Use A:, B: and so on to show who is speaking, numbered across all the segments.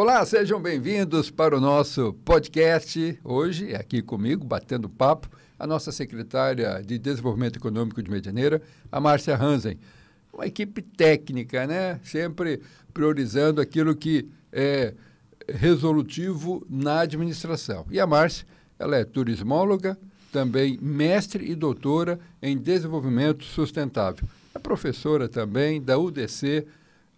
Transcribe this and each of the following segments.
A: Olá, sejam bem-vindos para o nosso podcast. Hoje, aqui comigo, batendo papo, a nossa secretária de Desenvolvimento Econômico de Medianeira, a Márcia Hansen. Uma equipe técnica, né? Sempre priorizando aquilo que é resolutivo na administração. E a Márcia, ela é turismóloga, também mestre e doutora em desenvolvimento sustentável. É professora também da UDC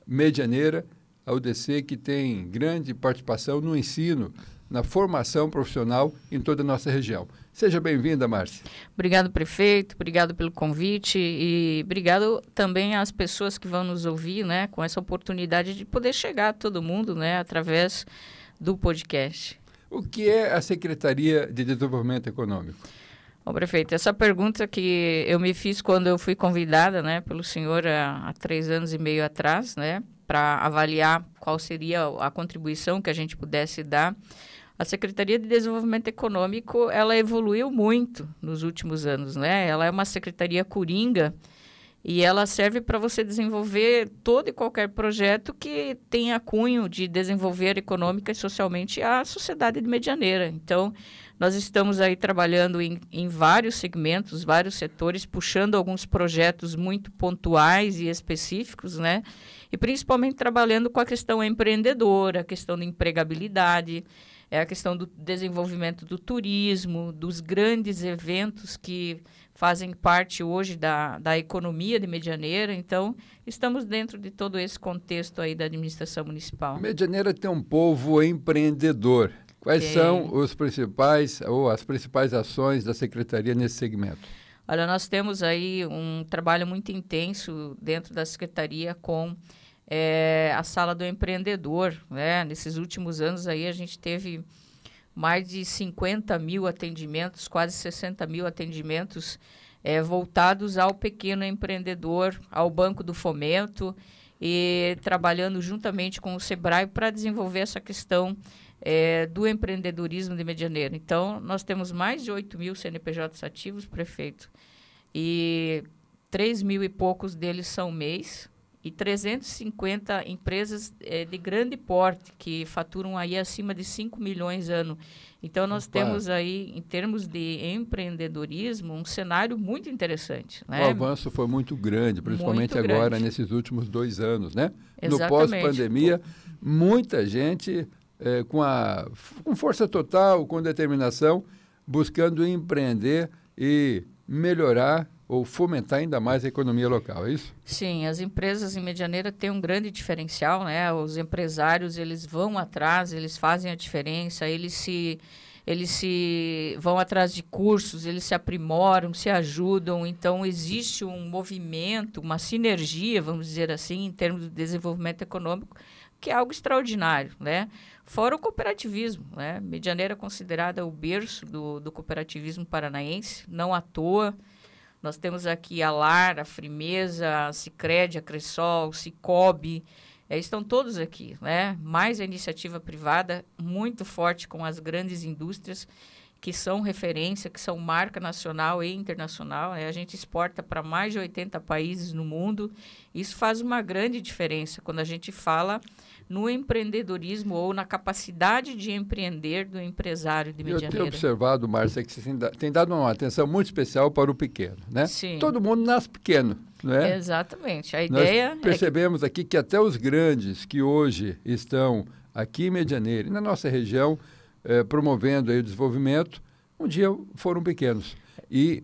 A: Medianeira, a UDC que tem grande participação no ensino, na formação profissional em toda a nossa região. Seja bem-vinda, Márcia.
B: Obrigado, prefeito, obrigado pelo convite e obrigado também às pessoas que vão nos ouvir, né, com essa oportunidade de poder chegar a todo mundo, né, através do podcast.
A: O que é a Secretaria de Desenvolvimento Econômico?
B: Bom, prefeito, essa pergunta que eu me fiz quando eu fui convidada, né, pelo senhor há 3 anos e meio atrás, né, para avaliar qual seria a contribuição que a gente pudesse dar. A Secretaria de Desenvolvimento Econômico, ela evoluiu muito nos últimos anos, né? Ela é uma secretaria coringa e ela serve para você desenvolver todo e qualquer projeto que tenha cunho de desenvolver econômica e socialmente a sociedade de Medianeira. Então, nós estamos aí trabalhando em vários segmentos, vários setores, puxando alguns projetos muito pontuais e específicos, né? E principalmente trabalhando com a questão empreendedora, a questão da empregabilidade, a questão do desenvolvimento do turismo, dos grandes eventos que fazem parte hoje da economia de Medianeira. Então, estamos dentro de todo esse contexto aí da administração municipal.
A: Medianeira tem um povo empreendedor. Quais são os principais ou as principais ações da Secretaria nesse segmento?
B: Olha, nós temos aí um trabalho muito intenso dentro da Secretaria com a Sala do Empreendedor, né? Nesses últimos anos aí a gente teve mais de 50 mil atendimentos, quase 60 mil atendimentos voltados ao pequeno empreendedor, ao Banco do Fomento e trabalhando juntamente com o SEBRAE para desenvolver essa questão do empreendedorismo de Medianeira. Então, nós temos mais de 8 mil CNPJs ativos, prefeito, e 3 mil e poucos deles são MEIs, e 350 empresas de grande porte, que faturam aí acima de 5 milhões ano. Então, nós temos aí, em termos de empreendedorismo, um cenário muito interessante, né?
A: O avanço foi muito grande, principalmente muito agora, grande. Nesses últimos 2 anos, né?
B: Exatamente.
A: No pós-pandemia, muita gente com força total, com determinação, buscando empreender e melhorar ou fomentar ainda mais a economia local, é isso?
B: Sim, as empresas em Medianeira têm um grande diferencial, né? Os empresários, eles vão atrás, eles fazem a diferença, eles vão atrás de cursos, eles se aprimoram, se ajudam. Então, existe um movimento, uma sinergia, vamos dizer assim, em termos de desenvolvimento econômico, que é algo extraordinário, né? Fora o cooperativismo, né? Medianeira é considerada o berço do cooperativismo paranaense, não à toa. Nós temos aqui a LAR, a Frimeza, a Sicredi, a Cressol, o Cicobi, estão todos aqui, né? Mais a iniciativa privada, muito forte com as grandes indústrias, que são referência, que são marca nacional e internacional. A gente exporta para mais de 80 países no mundo. Isso faz uma grande diferença quando a gente fala no empreendedorismo ou na capacidade de empreender do empresário de Medianeira.
A: Eu tenho observado, Márcia, que você tem dado uma atenção muito especial para o pequeno, né?
B: Sim.
A: Todo mundo nasce pequeno, não é?
B: Exatamente. A ideia
A: Nós percebemos aqui que até os grandes que hoje estão aqui em Medianeira e na nossa região promovendo aí o desenvolvimento, um dia foram pequenos. E,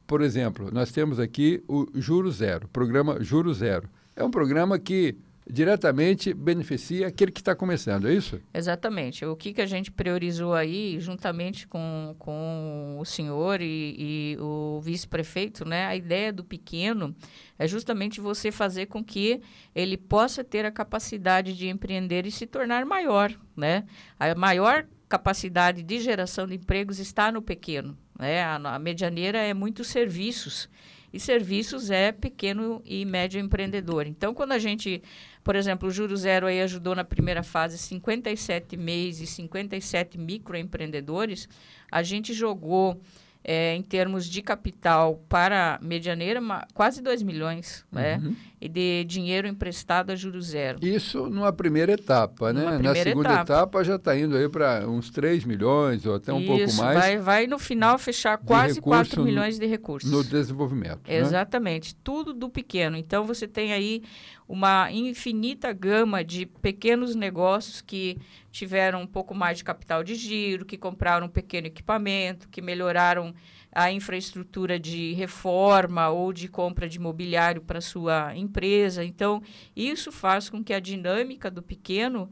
A: por exemplo, nós temos aqui o Juro Zero, o programa Juro Zero. É um programa que diretamente beneficia aquele que está começando, é isso?
B: Exatamente. O que a gente priorizou aí, juntamente com o senhor e o vice-prefeito, né? A ideia do pequeno é justamente você fazer com que ele possa ter a capacidade de empreender e se tornar maior, né? A maior capacidade de geração de empregos está no pequeno, né? A Medianeira é muitos serviços, e serviços é pequeno e médio empreendedor. Então, quando a gente, por exemplo, o Juro Zero aí ajudou na primeira fase 57 MEIs e 57 microempreendedores, a gente jogou, em termos de capital para Medianeira, quase 2 milhões, né? e de dinheiro emprestado a juros zero.
A: Isso numa primeira etapa, né? Na segunda etapa já está indo aí para uns 3 milhões ou até um pouco mais.
B: Vai no final fechar quase 4 milhões de recursos.
A: No desenvolvimento.
B: Exatamente. Né? Tudo do pequeno. Então, você tem aí uma infinita gama de pequenos negócios que tiveram um pouco mais de capital de giro, que compraram um pequeno equipamento, que melhoraram a infraestrutura de reforma ou de compra de mobiliário para sua empresa. Então, isso faz com que a dinâmica do pequeno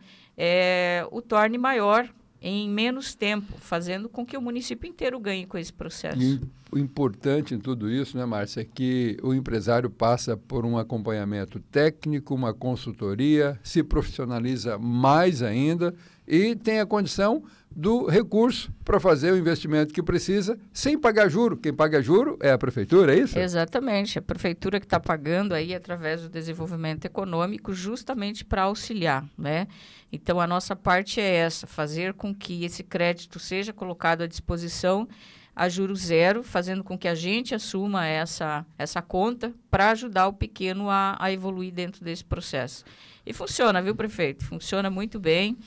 B: o torne maior em menos tempo, fazendo com que o município inteiro ganhe com esse processo.
A: E o importante em tudo isso, né, Márcia, é que o empresário passa por um acompanhamento técnico, uma consultoria, se profissionaliza mais ainda e tem a condição do recurso para fazer o investimento que precisa sem pagar juro. Quem paga juro é a prefeitura, é isso?
B: Exatamente. A prefeitura que está pagando aí através do desenvolvimento econômico justamente para auxiliar, né? Então, a nossa parte é essa, fazer com que esse crédito seja colocado à disposição a juros zero, fazendo com que a gente assuma essa conta para ajudar o pequeno a evoluir dentro desse processo. E funciona, viu, prefeito? Funciona muito bem.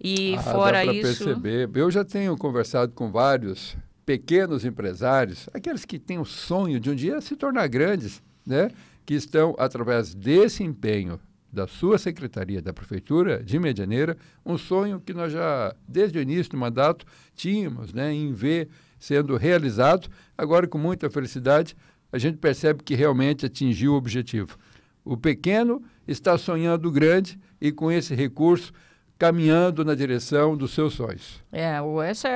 B: E fora
A: dá pra
B: isso...
A: perceber. Eu já tenho conversado com vários pequenos empresários, aqueles que têm o sonho de um dia se tornar grandes, né? Que estão, através desse empenho da sua secretaria, da Prefeitura de Medianeira, um sonho que nós já, desde o início do mandato, tínhamos, né, em ver sendo realizado. Agora, com muita felicidade, a gente percebe que realmente atingiu o objetivo. O pequeno está sonhando grande e com esse recurso caminhando na direção dos seus sonhos.
B: Essa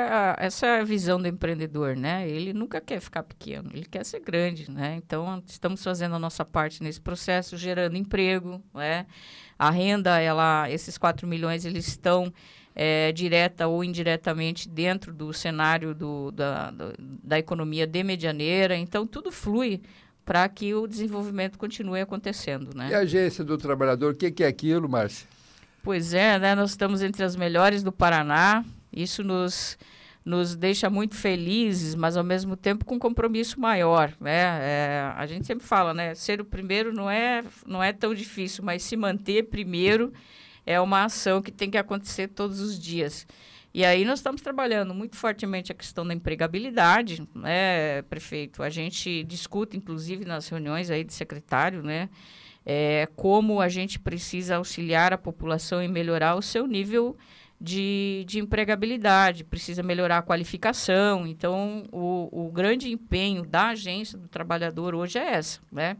B: é a visão do empreendedor, né? Ele nunca quer ficar pequeno, ele quer ser grande, né? Então, estamos fazendo a nossa parte nesse processo, gerando emprego, né? A renda, esses 4 milhões, eles estão direta ou indiretamente dentro do cenário da economia de Medianeira. Então, tudo flui para que o desenvolvimento continue acontecendo, né?
A: E a Agência do Trabalhador, o que é aquilo, Márcia?
B: Pois é, né? Nós estamos entre as melhores do Paraná. Isso nos deixa muito felizes, mas ao mesmo tempo com um compromisso maior, né? A gente sempre fala, né? Ser o primeiro não é tão difícil, mas se manter primeiro é uma ação que tem que acontecer todos os dias. E aí nós estamos trabalhando muito fortemente a questão da empregabilidade, né, prefeito? A gente discute, inclusive, nas reuniões aí de secretário, né? Como a gente precisa auxiliar a população e melhorar o seu nível de empregabilidade, precisa melhorar a qualificação. Então, o grande empenho da Agência do Trabalhador hoje é essa, né?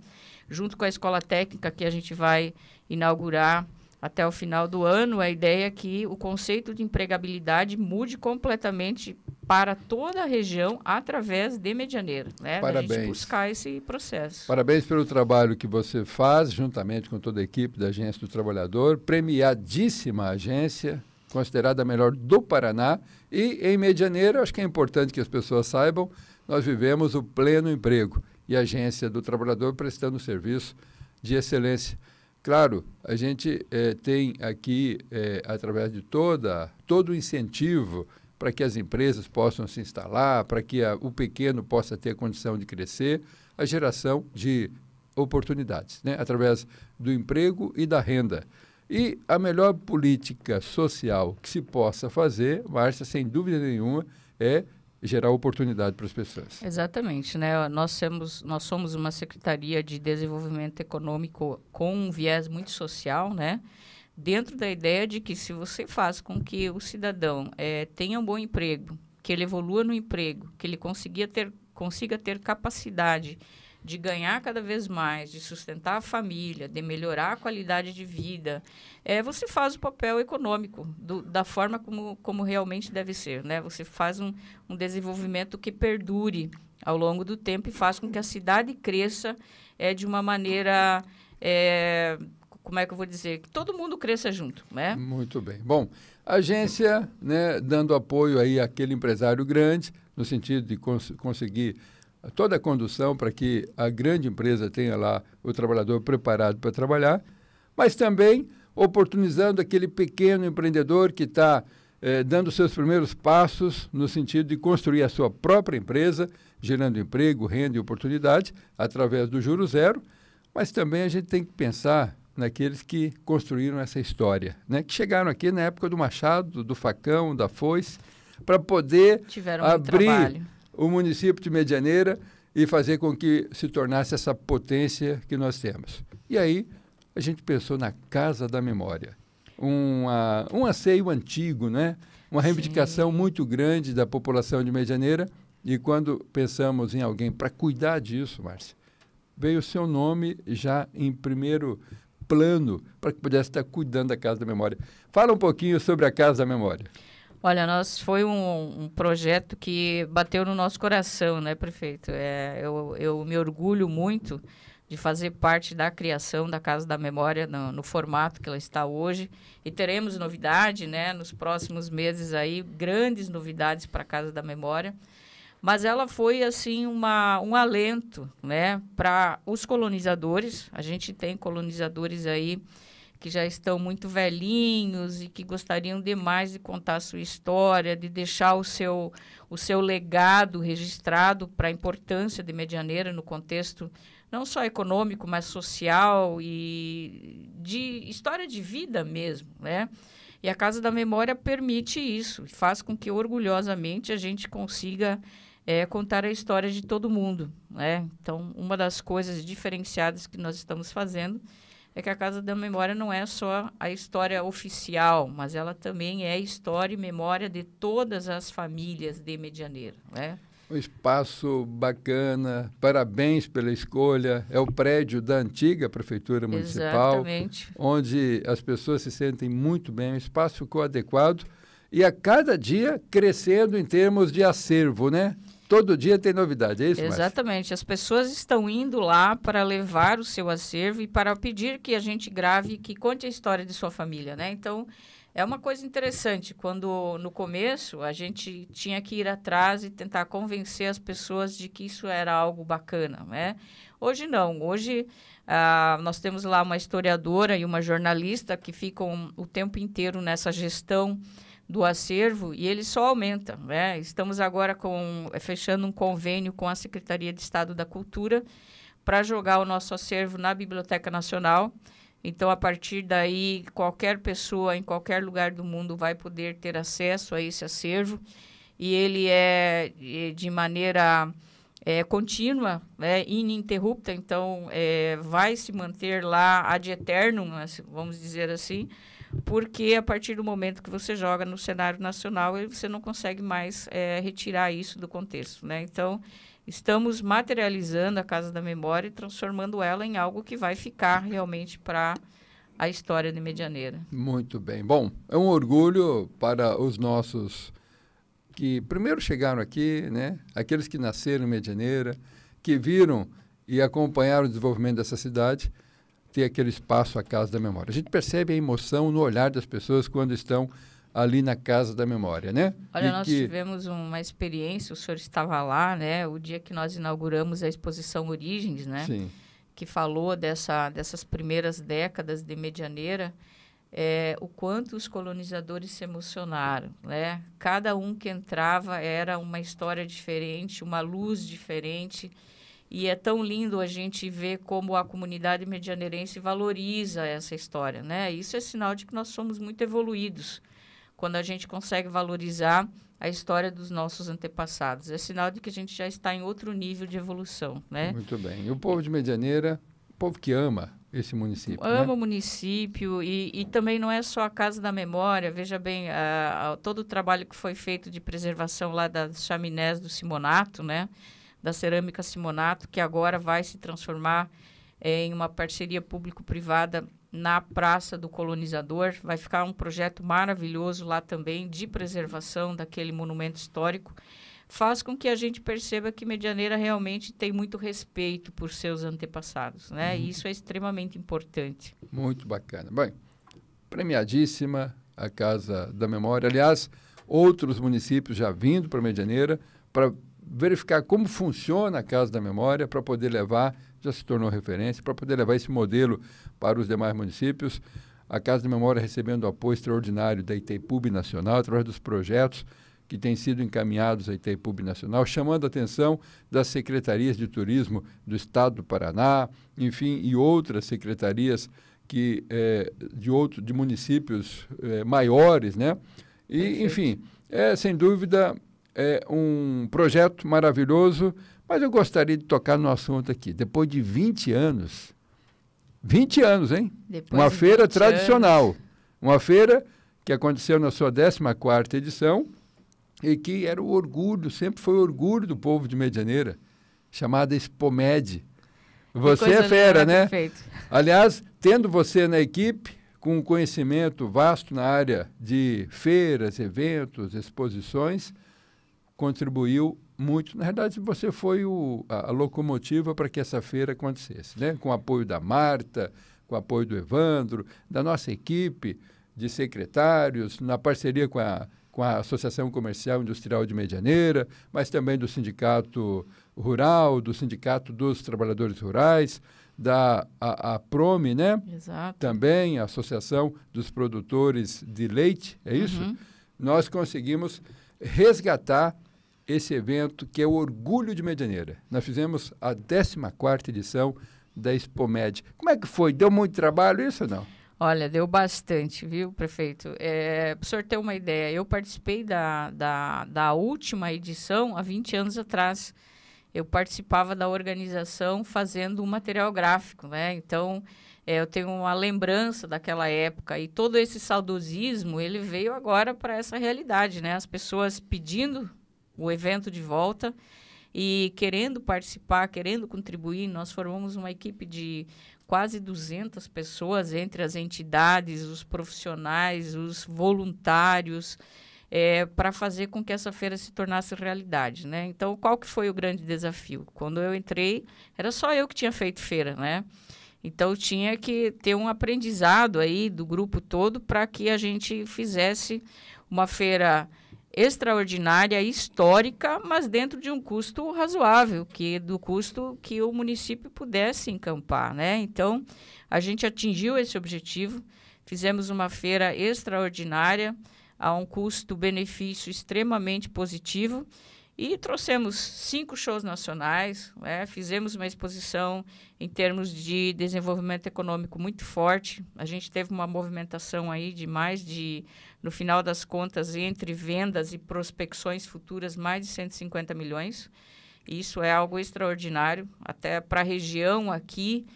B: Junto com a escola técnica que a gente vai inaugurar até o final do ano, a ideia é que o conceito de empregabilidade mude completamente para toda a região através de Medianeira, né?
A: Parabéns.
B: Da gente buscar esse processo.
A: Parabéns pelo trabalho que você faz, juntamente com toda a equipe da Agência do Trabalhador, premiadíssima agência, considerada a melhor do Paraná, e em Medianeira, acho que é importante que as pessoas saibam, nós vivemos o pleno emprego e a Agência do Trabalhador prestando serviço de excelência. Claro, a gente tem aqui, através de todo o incentivo para que as empresas possam se instalar, para que o pequeno possa ter condição de crescer, a geração de oportunidades, né? Através do emprego e da renda. E a melhor política social que se possa fazer, Márcia, sem dúvida nenhuma, é gerar oportunidade para as pessoas.
B: Exatamente, né? Nós somos uma Secretaria de Desenvolvimento Econômico com um viés muito social, né? Dentro da ideia de que se você faz com que o cidadão tenha um bom emprego, que ele evolua no emprego, que ele consiga ter capacidade de ganhar cada vez mais, de sustentar a família, de melhorar a qualidade de vida, você faz o papel econômico da forma como realmente deve ser, né? Você faz um desenvolvimento que perdure ao longo do tempo e faz com que a cidade cresça de uma maneira, como é que eu vou dizer? Que todo mundo cresça junto, né?
A: Muito bem. Bom, a agência, né, dando apoio aí àquele empresário grande, no sentido de conseguir toda a condução para que a grande empresa tenha lá o trabalhador preparado para trabalhar, mas também oportunizando aquele pequeno empreendedor que está dando seus primeiros passos no sentido de construir a sua própria empresa, gerando emprego, renda e oportunidade através do Juro Zero, Mas também a gente tem que pensar naqueles que construíram essa história, né? Que chegaram aqui na época do machado, do facão, da foice, para poder abrir o município de Medianeira e fazer com que se tornasse essa potência que nós temos. E aí a gente pensou na Casa da Memória, um anseio antigo, né? Uma reivindicação muito grande da população de Medianeira, e quando pensamos em alguém para cuidar disso, Márcia, veio o seu nome já em primeiro plano para que pudesse estar cuidando da Casa da Memória. Fala um pouquinho sobre a Casa da Memória.
B: Olha, foi um projeto que bateu no nosso coração, né, prefeito? Eu me orgulho muito de fazer parte da criação da Casa da Memória no formato que ela está hoje. E teremos novidade, né, nos próximos meses aí, grandes novidades para a Casa da Memória. Mas ela foi, assim, um alento, né, para os colonizadores. A gente tem colonizadores aí que já estão muito velhinhos e que gostariam demais de contar a sua história, de deixar o seu legado registrado para a importância de Medianeira no contexto não só econômico, mas social e de história de vida mesmo, né? E a Casa da Memória permite isso, faz com que orgulhosamente a gente consiga contar a história de todo mundo, né? Então, uma das coisas diferenciadas que nós estamos fazendo é que a Casa da Memória não é só a história oficial, mas ela também é a história e memória de todas as famílias de Medianeira, né?
A: Um espaço bacana, parabéns pela escolha. É o prédio da antiga Prefeitura Municipal,
B: exatamente,
A: onde as pessoas se sentem muito bem, o espaço ficou adequado e a cada dia crescendo em termos de acervo, né? Todo dia tem novidade, é isso, Márcia?
B: Exatamente. As pessoas estão indo lá para levar o seu acervo e para pedir que a gente grave, que conte a história de sua família, né? Então, é uma coisa interessante. Quando, no começo, a gente tinha que ir atrás e tentar convencer as pessoas de que isso era algo bacana, né? Hoje, não. Hoje, nós temos lá uma historiadora e uma jornalista que ficam o tempo inteiro nessa gestão do acervo e ele só aumenta, né? Estamos agora fechando um convênio com a Secretaria de Estado da Cultura para jogar o nosso acervo na Biblioteca Nacional. Então, a partir daí, qualquer pessoa em qualquer lugar do mundo vai poder ter acesso a esse acervo e ele é de maneira contínua, ininterrupta, então vai se manter lá ad eternum, vamos dizer assim, porque a partir do momento que você joga no cenário nacional, você não consegue mais retirar isso do contexto, né? Então, estamos materializando a Casa da Memória e transformando ela em algo que vai ficar realmente para a história de Medianeira.
A: Muito bem. Bom, é um orgulho para os nossos que primeiro chegaram aqui, né? Aqueles que nasceram em Medianeira, que viram e acompanharam o desenvolvimento dessa cidade, ter aquele espaço, a Casa da Memória. A gente percebe a emoção no olhar das pessoas quando estão ali na Casa da Memória, né?
B: Olha, nós tivemos uma experiência, o senhor estava lá, né? O dia que nós inauguramos a exposição Origens, né?
A: Sim.
B: Que falou dessas primeiras décadas de Medianeira, o quanto os colonizadores se emocionaram, né? Cada um que entrava era uma história diferente, uma luz diferente. E é tão lindo a gente ver como a comunidade medianeirense valoriza essa história, né? Isso é sinal de que nós somos muito evoluídos, quando a gente consegue valorizar a história dos nossos antepassados. É sinal de que a gente já está em outro nível de evolução, né?
A: Muito bem. E o povo de Medianeira, o povo que ama esse município,
B: ama,
A: né?
B: o município e também não é só a Casa da Memória. Veja bem, todo o trabalho que foi feito de preservação lá das chaminés do Simonato, né? Da cerâmica Simonato, que agora vai se transformar em uma parceria público-privada na Praça do Colonizador. Vai ficar um projeto maravilhoso lá também de preservação daquele monumento histórico. Faz com que a gente perceba que Medianeira realmente tem muito respeito por seus antepassados, né? E isso é extremamente importante.
A: Muito bacana. Bem, premiadíssima a Casa da Memória. Aliás, outros municípios já vindo para Medianeira para verificar como funciona a Casa da Memória para poder levar, já se tornou referência, para poder levar esse modelo para os demais municípios. A Casa da Memória recebendo o apoio extraordinário da Itaipu Nacional, através dos projetos que têm sido encaminhados à Itaipu Binacional, chamando a atenção das secretarias de turismo do Estado do Paraná, enfim, e outras secretarias de municípios maiores, né? E, perfeito. Enfim, sem dúvida, é um projeto maravilhoso, mas eu gostaria de tocar no assunto aqui. Depois de 20 anos, 20 anos, hein? Uma feira tradicional, uma feira que aconteceu na sua 14ª edição e que era o orgulho, sempre foi o orgulho do povo de Medianeira, chamada Expomed. Você é fera, né?
B: Perfeito.
A: Aliás, tendo você na equipe, com um conhecimento vasto na área de feiras, eventos, exposições, contribuiu muito. Na verdade, você foi a locomotiva para que essa feira acontecesse, né? Com o apoio da Marta, com o apoio do Evandro, da nossa equipe de secretários, na parceria com a Associação Comercial Industrial de Medianeira, mas também do Sindicato Rural, do Sindicato dos Trabalhadores Rurais, a Prome, né?
B: Exato.
A: Também a Associação dos Produtores de Leite, é isso?
B: Uhum.
A: Nós conseguimos resgatar esse evento que é o orgulho de Medianeira. Nós fizemos a 14ª edição da Expomed. Como é que foi? Deu muito trabalho isso ou não?
B: Olha, deu bastante, viu, prefeito? Para o senhor ter uma ideia, eu participei da última edição há 20 anos atrás. Eu participava da organização fazendo um material gráfico, né? Então, eu tenho uma lembrança daquela época e todo esse saudosismo, ele veio agora para essa realidade, né? As pessoas pedindo o evento de volta e querendo participar, querendo contribuir. Nós formamos uma equipe de quase 200 pessoas, entre as entidades, os profissionais, os voluntários, para fazer com que essa feira se tornasse realidade, né? Então, qual que foi o grande desafio? Quando eu entrei, era só eu que tinha feito feira, né? Então, tinha que ter um aprendizado aí do grupo todo para que a gente fizesse uma feira extraordinária, histórica, mas dentro de um custo razoável, do custo que o município pudesse encampar, né? Então, a gente atingiu esse objetivo, fizemos uma feira extraordinária, a um custo-benefício extremamente positivo e trouxemos 5 shows nacionais, né? Fizemos uma exposição em termos de desenvolvimento econômico muito forte. A gente teve uma movimentação aí de no final das contas, entre vendas e prospecções futuras, mais de 150 milhões. Isso é algo extraordinário. Até para a região aqui,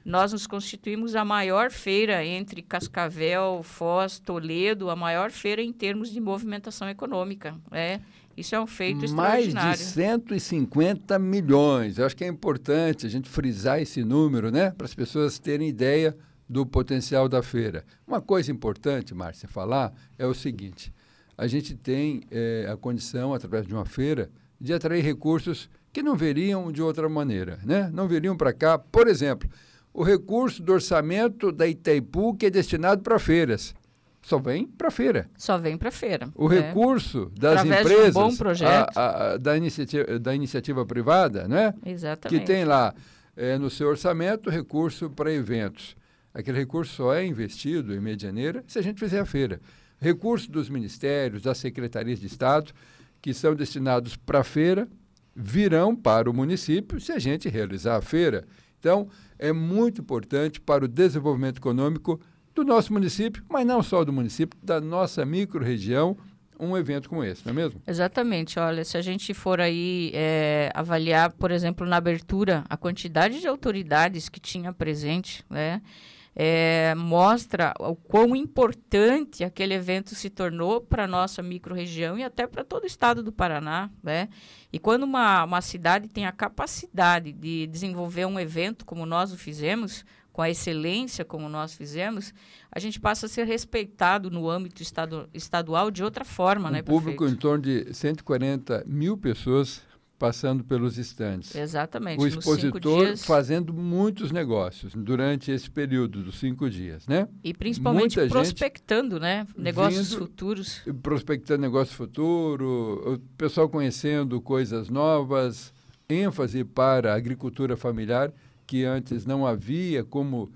B: nós nos constituímos a maior feira entre Cascavel, Foz, Toledo, a maior feira em termos de movimentação econômica, né? Isso é um feito extraordinário.
A: Mais de 150 milhões. Eu acho que é importante a gente frisar esse número, né? Para as pessoas terem ideia do potencial da feira. Uma coisa importante, Márcia, falar é o seguinte. A gente tem a condição, através de uma feira, de atrair recursos que não veriam de outra maneira, né? Não veriam para cá. Por exemplo, o recurso do orçamento da Itaipu que é destinado para feiras. Só vem para a feira.
B: Só vem para a feira.
A: O recurso das
B: através
A: empresas,
B: de um bom projeto.
A: Da iniciativa privada, né?
B: Exatamente.
A: Que tem lá no seu orçamento recurso para eventos. Aquele recurso só é investido em Medianeira se a gente fizer a feira. Recursos dos ministérios, das secretarias de Estado, que são destinados para a feira, virão para o município se a gente realizar a feira. Então, é muito importante para o desenvolvimento econômico do nosso município, mas não só do município, da nossa micro-região, um evento como esse, não é mesmo?
B: Exatamente. Olha, se a gente for aí avaliar, por exemplo, na abertura, a quantidade de autoridades que tinha presente, né, mostra o quão importante aquele evento se tornou para a nossa micro-região e até para todo o estado do Paraná, né? E quando uma cidade tem a capacidade de desenvolver um evento como nós o fizemos, com a excelência como nós fizemos, a gente passa a ser respeitado no âmbito estadual de outra forma, né, prefeito?
A: Público em torno de 140 mil pessoas passando pelos estandes.
B: Exatamente.
A: O expositor fazendo muitos negócios durante esse período dos 5 dias, né?
B: E principalmente prospectando, né? Negócios futuros.
A: Prospectando negócio futuro, o pessoal conhecendo coisas novas, ênfase para a agricultura familiar, que antes não havia como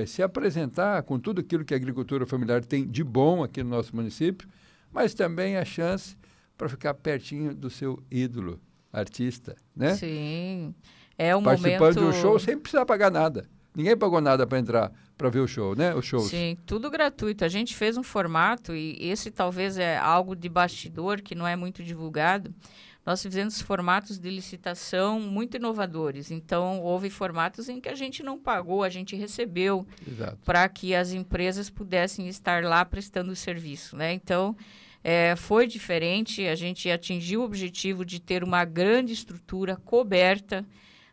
A: se apresentar com tudo aquilo que a agricultura familiar tem de bom aqui no nosso município, mas também a chance para ficar pertinho do seu ídolo, artista, né?
B: Sim, é um
A: Participando
B: momento...
A: de um show sem precisar pagar nada. Ninguém pagou nada para entrar, para ver o show, né? Os shows.
B: Sim, tudo gratuito. A gente fez um formato, e esse talvez é algo de bastidor que não é muito divulgado. Nós fizemos formatos de licitação muito inovadores. Então, houve formatos em que a gente não pagou, a gente recebeu para que as empresas pudessem estar lá prestando o serviço, né? Então, foi diferente. A gente atingiu o objetivo de ter uma grande estrutura coberta,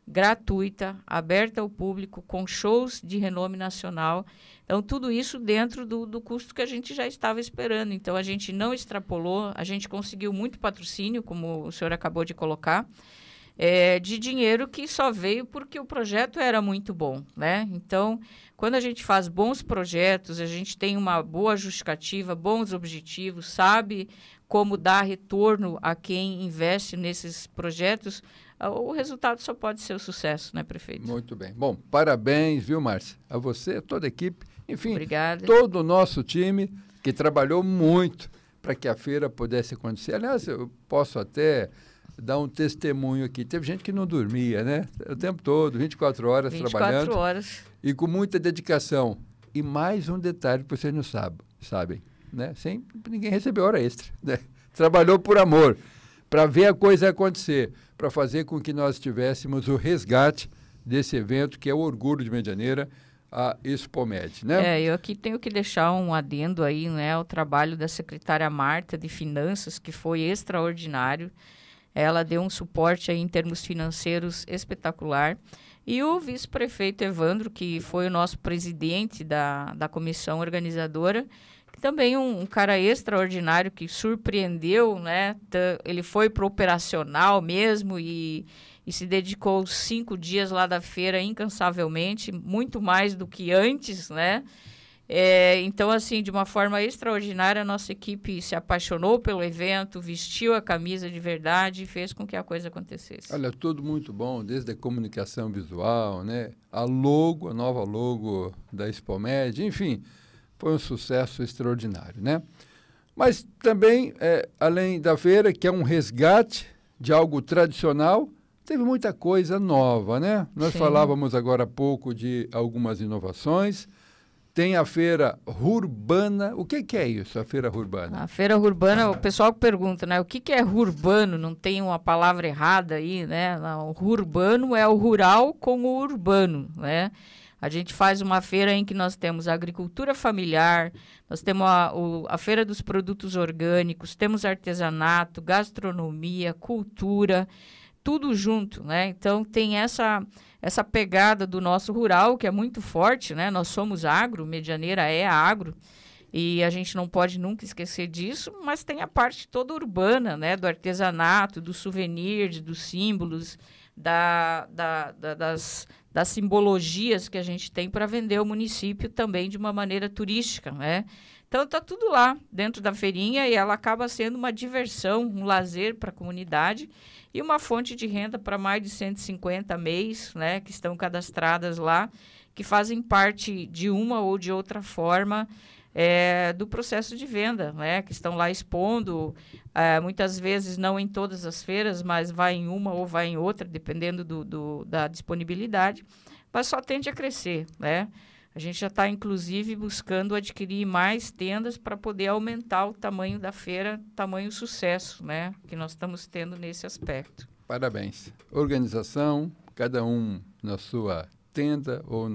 B: gratuita, aberta ao público, com shows de renome nacional. Então, tudo isso dentro do custo que a gente já estava esperando. Então, a gente não extrapolou, a gente conseguiu muito patrocínio, como o senhor acabou de colocar, de dinheiro que só veio porque o projeto era muito bom, né? Então, quando a gente faz bons projetos, a gente tem uma boa justificativa, bons objetivos, sabe como dar retorno a quem investe nesses projetos, o resultado só pode ser o sucesso, né, prefeito?
A: Muito bem. Bom, parabéns, viu, Márcia? A você, a toda a equipe, enfim,
B: obrigada.
A: Todo o nosso time que trabalhou muito para que a feira pudesse acontecer. Aliás, eu posso até dar um testemunho aqui. Teve gente que não dormia, né? O tempo todo, 24 horas
B: 24
A: trabalhando.
B: 24 horas.
A: E com muita dedicação. E mais um detalhe que vocês não sabem, né? Ninguém recebeu hora extra, né? Trabalhou por amor, para ver a coisa acontecer, para fazer com que nós tivéssemos o resgate desse evento, que é o orgulho de Medianeira, a Expomed, né?
B: Eu aqui tenho que deixar um adendo aí, né, ao trabalho da secretária Marta de Finanças, que foi extraordinário. Ela deu um suporte aí em termos financeiros espetacular. E o vice-prefeito Evandro, que foi o nosso presidente da comissão organizadora, também um cara extraordinário que surpreendeu, né? Ele foi para o operacional mesmo e se dedicou 5 dias lá da feira incansavelmente, muito mais do que antes, né? Então, assim, de uma forma extraordinária, a nossa equipe se apaixonou pelo evento, vestiu a camisa de verdade e fez com que a coisa acontecesse.
A: Olha, tudo muito bom, desde a comunicação visual, né? A nova logo da Expomed, enfim, foi um sucesso extraordinário, né? Mas também, além da feira, que é um resgate de algo tradicional, teve muita coisa nova, né? Nós falávamos agora há pouco de algumas inovações. Tem a feira urbana. O que é isso, a feira urbana?
B: A feira urbana, o pessoal pergunta, né? O que é urbano? Não tem uma palavra errada aí, né? O urbano é o rural com o urbano, né? A gente faz uma feira em que nós temos a agricultura familiar, nós temos a feira dos produtos orgânicos, temos artesanato, gastronomia, cultura, tudo junto, né? Então, tem essa pegada do nosso rural, que é muito forte, né? Nós somos agro, Medianeira é agro, e a gente não pode nunca esquecer disso, mas tem a parte toda urbana, né? Do artesanato, dos souvenirs, dos símbolos, das simbologias que a gente tem para vender o município também de uma maneira turística, né? Então, está tudo lá dentro da feirinha e ela acaba sendo uma diversão, um lazer para a comunidade e uma fonte de renda para mais de 150 MEIs, né, que estão cadastradas lá, que fazem parte de uma ou de outra forma do processo de venda, né, que estão lá expondo, muitas vezes não em todas as feiras, mas vai em uma ou vai em outra, dependendo da disponibilidade, mas só tende a crescer, né? A gente já está, inclusive, buscando adquirir mais tendas para poder aumentar o tamanho da feira, tamanho sucesso, né, que nós estamos tendo nesse aspecto.
A: Parabéns. Organização, cada um na sua tenda ou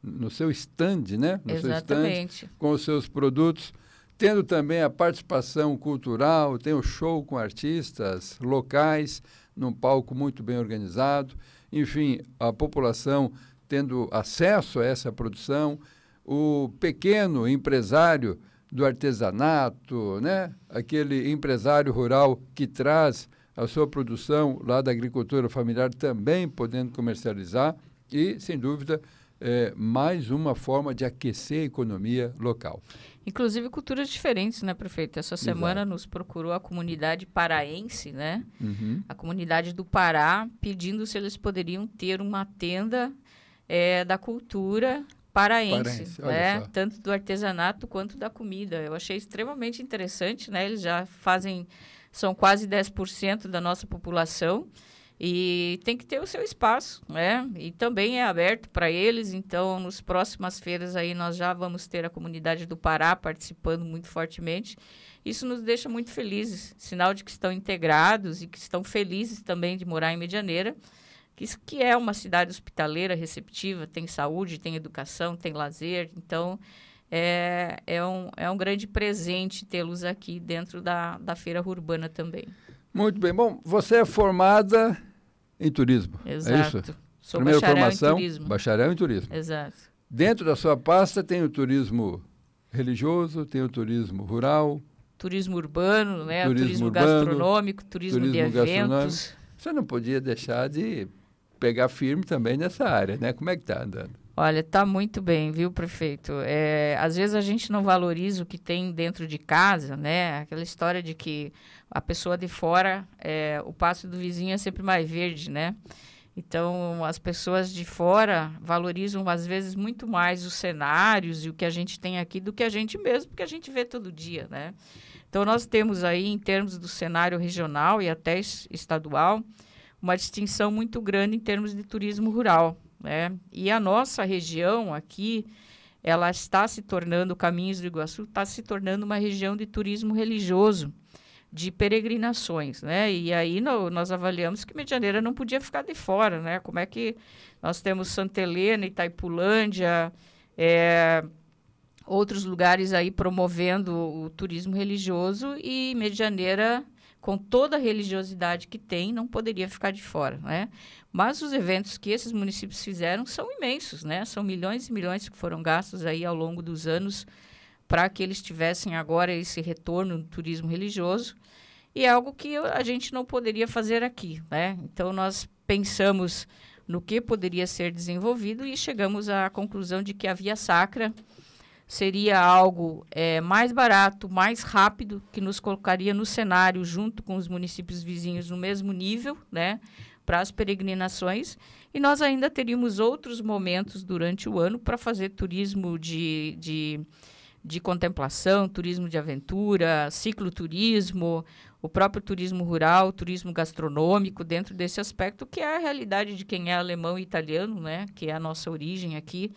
A: no seu stand, né? No
B: Exatamente.
A: Seu stand, com os seus produtos, tendo também a participação cultural, tem o show com artistas locais, num palco muito bem organizado, enfim, a população tendo acesso a essa produção, o pequeno empresário do artesanato, né? Aquele empresário rural que traz a sua produção lá da agricultura familiar também podendo comercializar e, sem dúvida, mais uma forma de aquecer a economia local.
B: Inclusive culturas diferentes, né, prefeito? Essa semana nos procurou a comunidade paraense, né? Uhum. A comunidade do Pará, pedindo se eles poderiam ter uma tenda da cultura paraense, né? Tanto do artesanato quanto da comida. Eu achei extremamente interessante, né? Eles já fazem são quase 10% da nossa população, e tem que ter o seu espaço, né? E também é aberto para eles, então, nas próximas feiras aí nós já vamos ter a comunidade do Pará participando muito fortemente. Isso nos deixa muito felizes, sinal de que estão integrados e que estão felizes também de morar em Medianeira, que é uma cidade hospitaleira, receptiva, tem saúde, tem educação, tem lazer, então é um grande presente tê-los aqui dentro da Feira Urbana também.
A: Muito bem. Bom, você é formada em turismo,
B: Exato.
A: É isso?
B: Sou
A: Primeira
B: bacharel
A: formação,
B: em turismo.
A: bacharel em turismo.
B: Exato.
A: Dentro da sua pasta tem o turismo religioso, tem o turismo rural.
B: Turismo urbano, né?
A: Turismo
B: Turismo gastronômico, turismo de eventos.
A: Você não podia deixar de pegar firme também nessa área, né? Como é que está andando?
B: Olha, está muito bem, viu, prefeito? Às vezes a gente não valoriza o que tem dentro de casa, né? Aquela história de que a pessoa de fora, o passo do vizinho é sempre mais verde, né? Então, as pessoas de fora valorizam, às vezes, muito mais os cenários e o que a gente tem aqui do que a gente mesmo, porque a gente vê todo dia, né? Então, nós temos aí, em termos do cenário regional e até estadual, uma distinção muito grande em termos de turismo rural, né? E a nossa região aqui, ela está se tornando, Caminhos do Iguaçu está se tornando uma região de turismo religioso, de peregrinações, né? E aí nós avaliamos que Medianeira não podia ficar de fora, né? Como é que nós temos Santa Helena, Itaipulândia, outros lugares aí promovendo o turismo religioso, e Medianeira, com toda a religiosidade que tem, não poderia ficar de fora, né? Mas os eventos que esses municípios fizeram são imensos, né? São milhões e milhões que foram gastos aí ao longo dos anos para que eles tivessem agora esse retorno do turismo religioso, e é algo que a gente não poderia fazer aqui, né? Então, nós pensamos no que poderia ser desenvolvido e chegamos à conclusão de que a Via Sacra seria algo mais barato, mais rápido, que nos colocaria no cenário, junto com os municípios vizinhos, no mesmo nível, né, para as peregrinações, e nós ainda teríamos outros momentos durante o ano para fazer turismo de contemplação, turismo de aventura, cicloturismo, o próprio turismo rural, turismo gastronômico, dentro desse aspecto, que é a realidade de quem é alemão e italiano, né, que é a nossa origem aqui.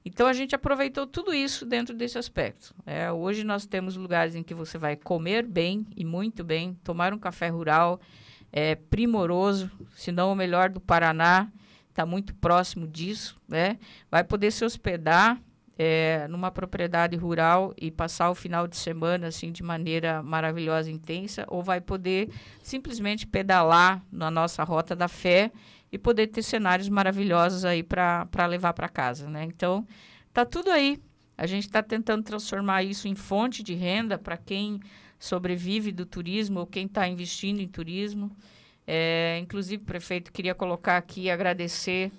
B: Então, a gente aproveitou tudo isso dentro desse aspecto. Hoje nós temos lugares em que você vai comer bem e muito bem, tomar um café rural primoroso, se não o melhor do Paraná, está muito próximo disso, né? Vai poder se hospedar numa propriedade rural e passar o final de semana assim de maneira maravilhosa e intensa, ou vai poder simplesmente pedalar na nossa Rota da Fé e poder ter cenários maravilhosos aí para levar para casa, né? Então, tá tudo aí. A gente está tentando transformar isso em fonte de renda para quem sobrevive do turismo ou quem está investindo em turismo. Inclusive, prefeito, queria colocar aqui e agradecer.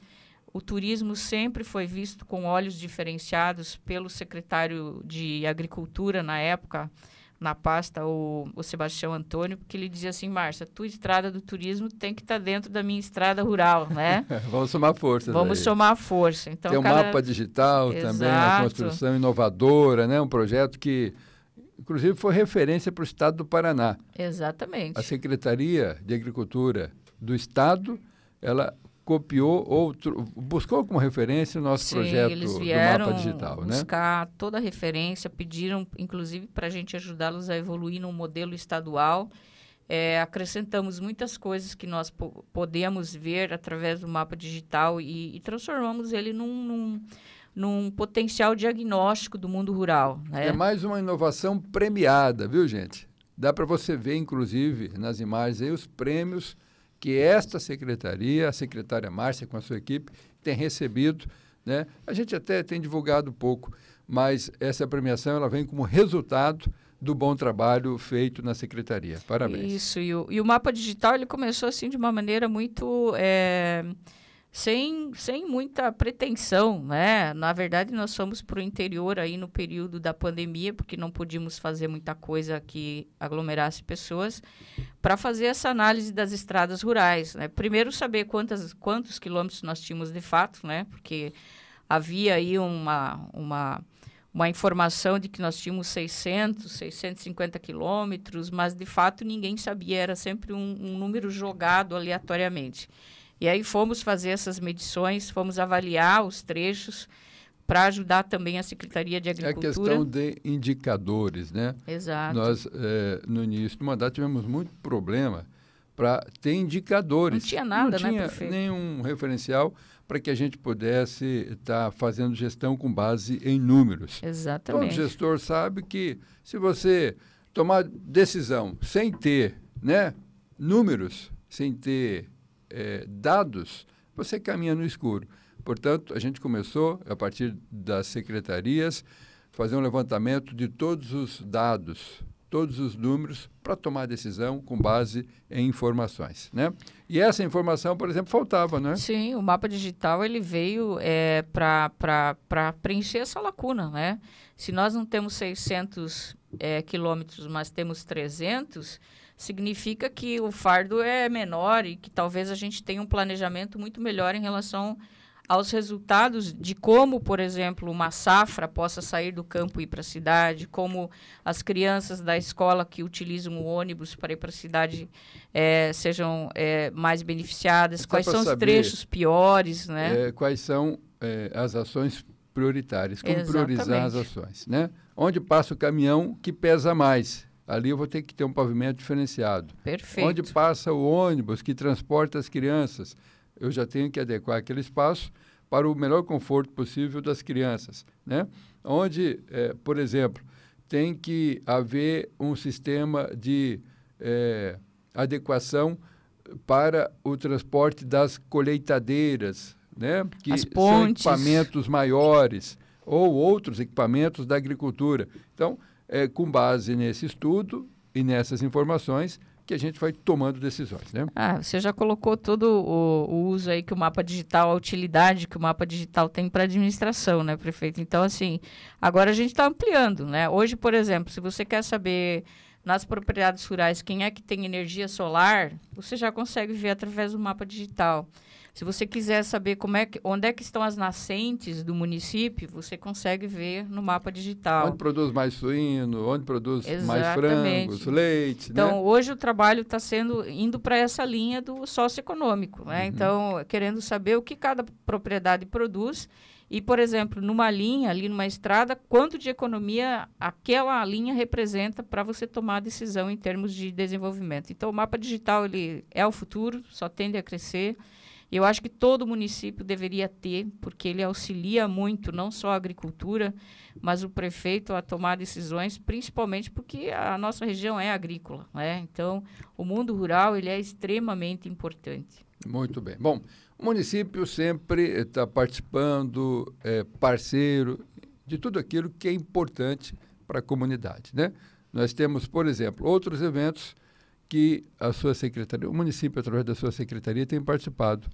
B: O turismo sempre foi visto com olhos diferenciados pelo secretário de Agricultura, na época, na pasta, o Sebastião Antônio, porque ele dizia assim: Márcia, tua estrada do turismo tem que estar dentro da minha estrada rural, né?
A: Vamos somar força.
B: Vamos somar força. Então,
A: tem um mapa digital também, a construção inovadora, né? Um projeto que, inclusive, foi referência para o estado do Paraná.
B: Exatamente.
A: A Secretaria de Agricultura do estado, ela copiou ou buscou como referência o nosso projeto
B: eles
A: do
B: vieram
A: mapa digital, né?
B: buscar toda a referência, pediram, inclusive, para a gente ajudá-los a evoluir num modelo estadual. Acrescentamos muitas coisas que nós podemos ver através do mapa digital e transformamos ele num potencial diagnóstico do mundo rural, né?
A: É mais uma inovação premiada, viu, gente? Dá para você ver, inclusive, nas imagens aí, os prêmios que esta secretaria, a secretária Márcia com a sua equipe, tem recebido, né? A gente até tem divulgado pouco, mas essa premiação ela vem como resultado do bom trabalho feito na secretaria. Parabéns.
B: Isso, e o mapa digital ele começou assim de uma maneira muito sem muita pretensão, né? Na verdade, nós fomos para o interior aí no período da pandemia, porque não podíamos fazer muita coisa que aglomerasse pessoas, para fazer essa análise das estradas rurais, né? Primeiro, saber quantos quilômetros nós tínhamos de fato, né? Porque havia aí uma informação de que nós tínhamos 650 quilômetros, mas de fato ninguém sabia, era sempre um número jogado aleatoriamente. E aí fomos fazer essas medições, fomos avaliar os trechos para ajudar também a Secretaria de Agricultura.
A: É questão de indicadores, né?
B: Exato.
A: Nós, no início do mandato, tivemos muito problema para ter indicadores.
B: Não tinha nada,
A: não tinha
B: prefeito?
A: Nenhum referencial para que a gente pudesse estar fazendo gestão com base em números.
B: Exatamente.
A: Todo gestor sabe que se você tomar decisão sem ter, né, números, sem ter dados, você caminha no escuro. Portanto, a gente começou, a partir das secretarias, fazer um levantamento de todos os dados, todos os números, para tomar decisão com base em informações, né? E essa informação, por exemplo, faltava, né?
B: Sim, o mapa digital ele veio para preencher essa lacuna, né? Se nós não temos 600 quilômetros, mas temos 300, significa que o fardo é menor e que talvez a gente tenha um planejamento muito melhor em relação aos resultados de como, por exemplo, uma safra possa sair do campo e ir para a cidade, como as crianças da escola que utilizam o ônibus para ir para a cidade sejam mais beneficiadas, quais são os trechos piores, né?
A: Quais são as ações prioritárias, como
B: Exatamente.
A: priorizar as ações, né? Onde passa o caminhão que pesa mais, ali eu vou ter que ter um pavimento diferenciado.
B: Perfeito.
A: Onde passa o ônibus que transporta as crianças, eu já tenho que adequar aquele espaço para o melhor conforto possível das crianças, né? Onde, por exemplo, tem que haver um sistema de adequação para o transporte das colheitadeiras, né? Que
B: as pontes.
A: São equipamentos maiores ou outros equipamentos da agricultura. Então, com base nesse estudo e nessas informações, que a gente vai tomando decisões, né?
B: Você já colocou todo o uso aí que o mapa digital, a utilidade que o mapa digital tem para a administração, né, prefeito? Então, assim, agora a gente está ampliando, né? Hoje, por exemplo, se você quer saber nas propriedades rurais quem é que tem energia solar, você já consegue ver através do mapa digital. Se você quiser saber onde é que estão as nascentes do município, você consegue ver no mapa digital.
A: Onde produz mais suíno, onde produz
B: Exatamente.
A: mais frangos, leite,
B: então,
A: né?
B: hoje o trabalho está indo para essa linha do socioeconômico, né?
A: Uhum.
B: Então, querendo saber o que cada propriedade produz e, por exemplo, numa linha, ali numa estrada, quanto de economia aquela linha representa para você tomar a decisão em termos de desenvolvimento. Então, o mapa digital ele é o futuro, só tende a crescer. Eu acho que todo município deveria ter, porque ele auxilia muito, não só a agricultura, mas o prefeito a tomar decisões, principalmente porque a nossa região é agrícola, né? Então, o mundo rural ele é extremamente importante.
A: Muito bem. Bom, o município sempre está participando, parceiro de tudo aquilo que é importante para a comunidade, né? Nós temos, por exemplo, outros eventos que a sua secretaria, o município, através da sua secretaria, tem participado.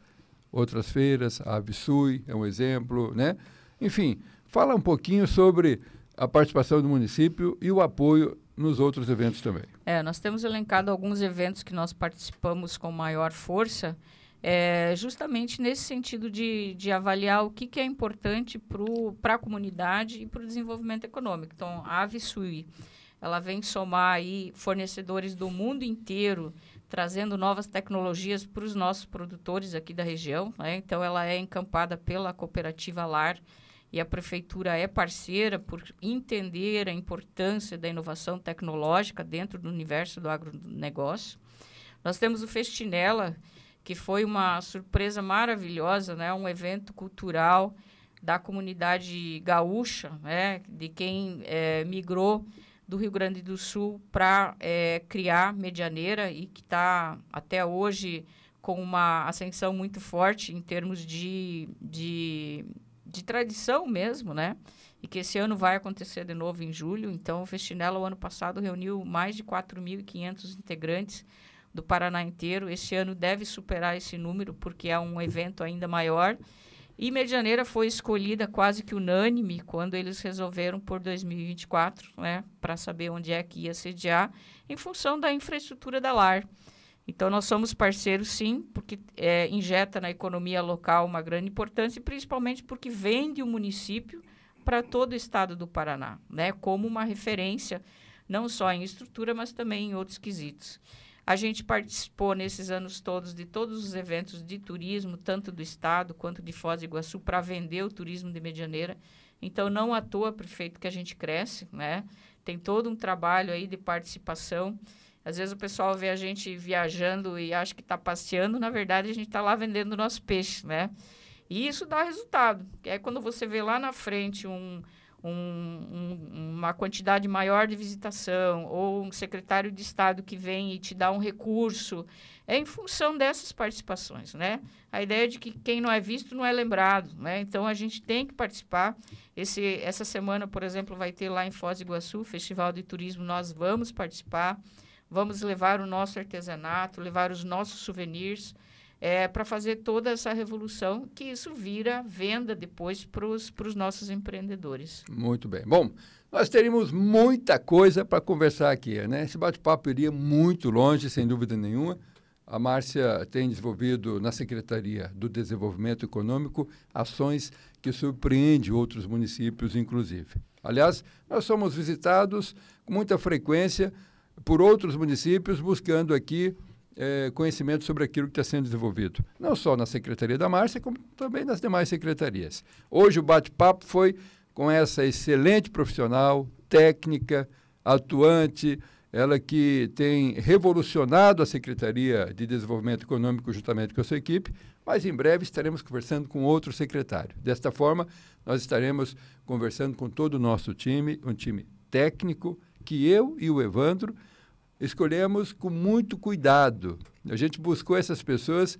A: Outras feiras, a Avsui é um exemplo, né? Enfim, fala um pouquinho sobre a participação do município e o apoio nos outros eventos também.
B: Nós temos elencado alguns eventos que nós participamos com maior força, justamente nesse sentido de avaliar o que é importante para a comunidade e para o desenvolvimento econômico. Então, a Avsui, ela vem somar aí fornecedores do mundo inteiro, trazendo novas tecnologias para os nossos produtores aqui da região, né? Então, ela é encampada pela cooperativa LAR e a prefeitura é parceira por entender a importância da inovação tecnológica dentro do universo do agronegócio. Nós temos o Festinela, que foi uma surpresa maravilhosa, né? Um evento cultural da comunidade gaúcha, né? De quem migrou do Rio Grande do Sul para criar Medianeira e que está até hoje com uma ascensão muito forte em termos de tradição mesmo, né? E que esse ano vai acontecer de novo em julho. Então, o Festinela, o ano passado, reuniu mais de 4.500 integrantes do Paraná inteiro. Esse ano deve superar esse número, porque é um evento ainda maior. E Medianeira foi escolhida quase que unânime quando eles resolveram por 2024, né, para saber onde é que ia sediar, em função da infraestrutura da LAR. Então, nós somos parceiros, sim, porque injeta na economia local uma grande importância, e principalmente porque vende o município para todo o estado do Paraná, né? Como uma referência, não só em estrutura, mas também em outros quesitos. A gente participou nesses anos todos de todos os eventos de turismo, tanto do estado quanto de Foz do Iguaçu, para vender o turismo de Medianeira. Então, não à toa, prefeito, que a gente cresce, né? Tem todo um trabalho aí de participação. Às vezes o pessoal vê a gente viajando e acha que está passeando, na verdade a gente está lá vendendo o nosso peixe, né? E isso dá resultado, que é quando você vê lá na frente uma quantidade maior de visitação, ou um secretário de Estado que vem e te dá um recurso, é em função dessas participações, né? A ideia de que quem não é visto não é lembrado, né? Então, a gente tem que participar. Essa semana, por exemplo, vai ter lá em Foz do Iguaçu, Festival de Turismo, nós vamos participar, vamos levar o nosso artesanato, levar os nossos souvenirs, para fazer toda essa revolução, que isso vira venda depois para os nossos empreendedores.
A: Muito bem. Bom, nós teríamos muita coisa para conversar aqui, né? Esse bate-papo iria muito longe, sem dúvida nenhuma. A Márcia tem desenvolvido na Secretaria do Desenvolvimento Econômico ações que surpreendem outros municípios, inclusive. Aliás, nós somos visitados com muita frequência por outros municípios buscando aqui conhecimento sobre aquilo que está sendo desenvolvido. Não só na Secretaria da Márcia, como também nas demais secretarias. Hoje o bate-papo foi com essa excelente profissional, técnica, atuante, ela que tem revolucionado a Secretaria de Desenvolvimento Econômico juntamente com a sua equipe, mas em breve estaremos conversando com outro secretário. Desta forma, nós estaremos conversando com todo o nosso time, um time técnico, que eu e o Evandro escolhemos com muito cuidado. A gente buscou essas pessoas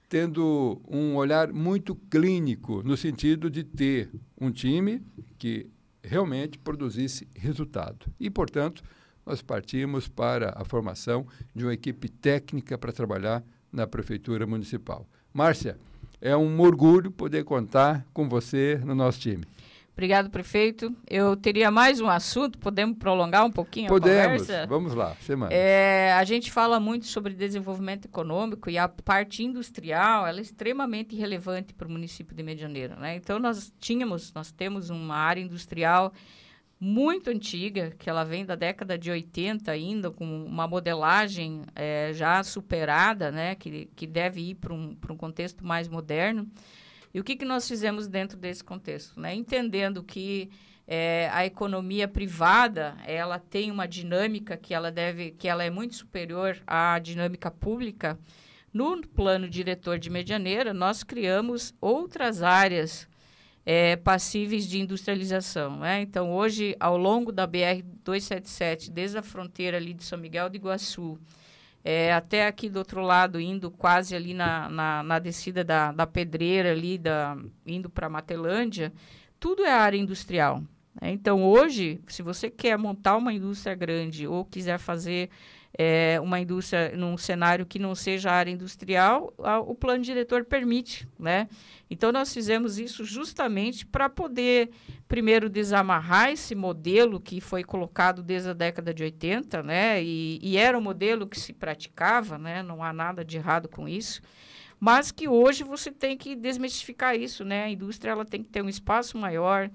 A: tendo um olhar muito clínico, no sentido de ter um time que realmente produzisse resultado. E, portanto, nós partimos para a formação de uma equipe técnica para trabalhar na Prefeitura Municipal. Márcia, é um orgulho poder contar com você no nosso time.
B: Obrigado, prefeito. Eu teria mais um assunto, podemos prolongar um pouquinho a conversa?
A: Podemos, vamos lá, semana.
B: A gente fala muito sobre desenvolvimento econômico e a parte industrial, ela é extremamente relevante para o município de Medianeira, né? Então, nós temos uma área industrial muito antiga, que ela vem da década de 80 ainda, com uma modelagem já superada, né? Que deve ir para um contexto mais moderno. E o que nós fizemos dentro desse contexto, né? Entendendo que a economia privada, ela tem uma dinâmica que ela é muito superior à dinâmica pública. No plano diretor de Medianeira, nós criamos outras áreas passíveis de industrialização, né? Então, hoje, ao longo da BR-277, desde a fronteira ali de São Miguel do Iguaçu, até aqui do outro lado, indo quase ali na descida da Pedreira, ali indo para Matelândia, tudo é área industrial, né? Então, hoje, se você quer montar uma indústria grande ou quiser fazer uma indústria num cenário que não seja área industrial, o plano diretor permite, né? Então, nós fizemos isso justamente para poder, primeiro, desamarrar esse modelo que foi colocado desde a década de 80, né? E era um modelo que se praticava, né? Não há nada de errado com isso, mas que hoje você tem que desmistificar isso, né? A indústria ela tem que ter um espaço maior,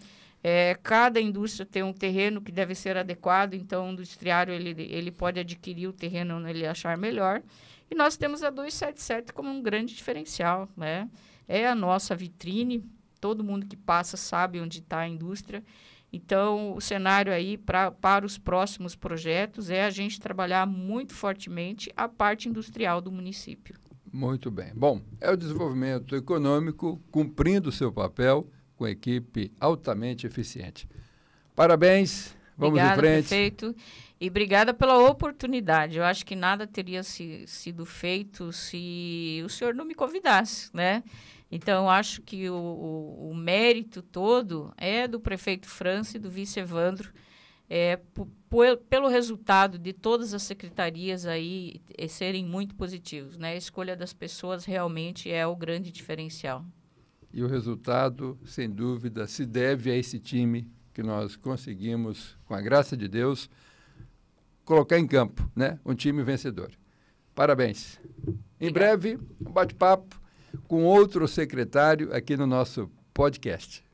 B: cada indústria tem um terreno que deve ser adequado, então o industriário ele pode adquirir o terreno onde ele achar melhor. E nós temos a 277 como um grande diferencial, né? É a nossa vitrine, todo mundo que passa sabe onde está a indústria. Então, o cenário aí para os próximos projetos é a gente trabalhar muito fortemente a parte industrial do município.
A: Muito bem. Bom, é o desenvolvimento econômico cumprindo o seu papel com equipe altamente eficiente. Parabéns, vamos em frente.
B: Obrigada, prefeito, e obrigada pela oportunidade. Eu acho que nada teria sido feito se o senhor não me convidasse, né? Então, acho que o mérito todo é do prefeito França e do vice Evandro, pelo resultado de todas as secretarias aí serem muito positivos, né? A escolha das pessoas realmente é o grande diferencial.
A: E o resultado, sem dúvida, se deve a esse time que nós conseguimos, com a graça de Deus, colocar em campo, né? Um time vencedor. Parabéns. Em breve, um bate-papo com outro secretário aqui no nosso podcast.